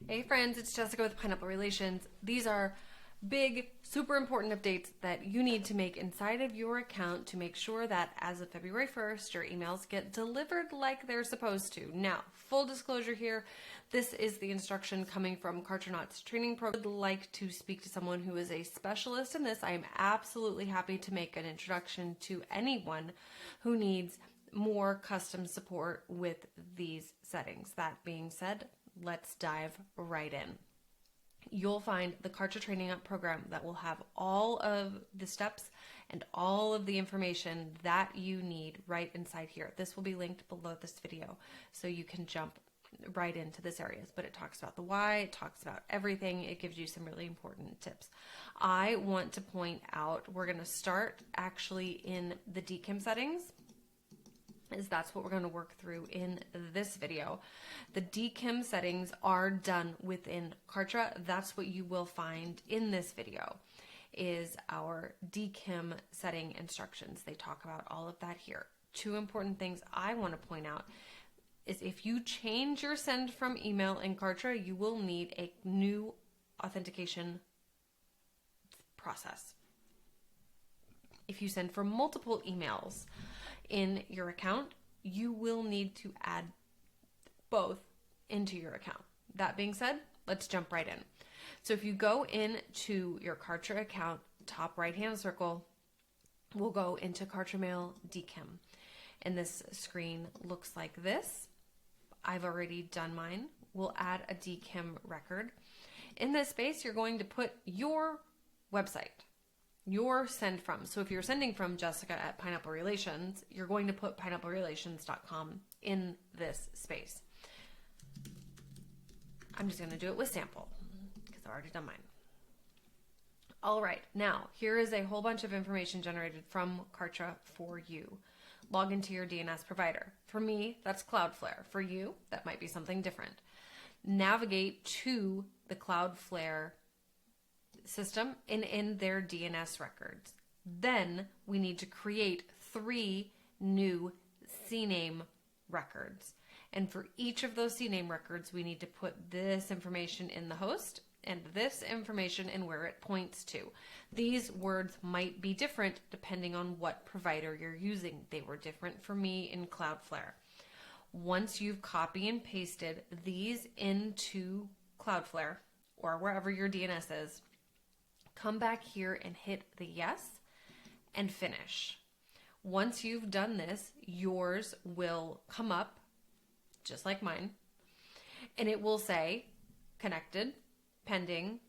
Hey friends, it's Jessica with Pineapple Relations. These are big, super important updates that you need to make inside of your account to make sure that as of February 1st, your emails get delivered like they're supposed to. Now, full disclosure here, this is the instruction coming from Kartra's training program. I would like to speak to someone who is a specialist in this. I am absolutely happy to make an introduction to anyone who needs more custom support with these settings. That being said, let's dive right in. You'll find the Kartra training program that will have all of the steps and all of the information that you need right inside here. This will be linked below this video so you can jump right into this areas, but it talks about the why, it talks about everything, it gives you some really important tips. I want to point out, we're going to start actually in the DKIM settings, is that's what we're going to work through in this video. The DKIM settings are done within Kartra. That's what you will find in this video, is our DKIM setting instructions. They talk about all of that here. Two important things I want to point out is if you change your send from email in Kartra, you will need a new authentication process. If you send from multiple emails in your account, you will need to add both into your account. That being said, let's jump right in. So if you go into your Kartra account, top right hand circle, we'll go into Kartra Mail DKIM. And this screen looks like this. I've already done mine. We'll add a DKIM record. In this space, you're going to put your website, your send from. So if you're sending from Jessica at Pineapple Relations, you're going to put pineapple-relations.com in this space. I'm just going to do it with sample because I've already done mine. All right, now here is a whole bunch of information generated from Kartra for you. Log into your DNS provider. For me, that's Cloudflare. For you, that might be something different. Navigate to the Cloudflare system and in their DNS records. Then we need to create 3 new CNAME records. And for each of those CNAME records, we need to put this information in the host and this information and where it points to. These words might be different depending on what provider you're using. They were different for me in Cloudflare. Once you've copy and pasted these into Cloudflare or wherever your DNS is, come back here and hit the yes and finish. Once you've done this, yours will come up just like mine, and it will say connected, pending,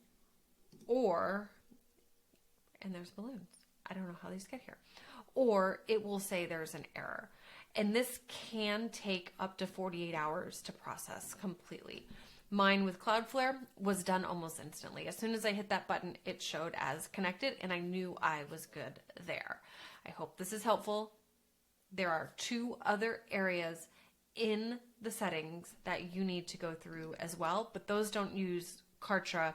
or, and there's balloons. I don't know how these get here. Or it will say there's an error. And this can take up to 48 hours to process completely. Mine with Cloudflare was done almost instantly. As soon as I hit that button, it showed as connected and I knew I was good there. I hope this is helpful. There are 2 other areas in the settings that you need to go through as well, but those don't use Kartra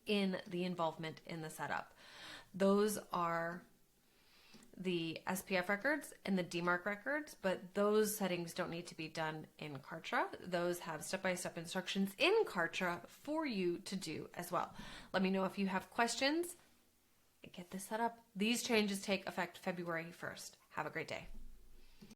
in the involvement in the setup. Those are the SPF records and the DMARC records, but those settings don't need to be done in Kartra. Those have step-by-step instructions in Kartra for you to do as well. Let me know if you have questions. Get this set up. These changes take effect February 1st. Have a great day.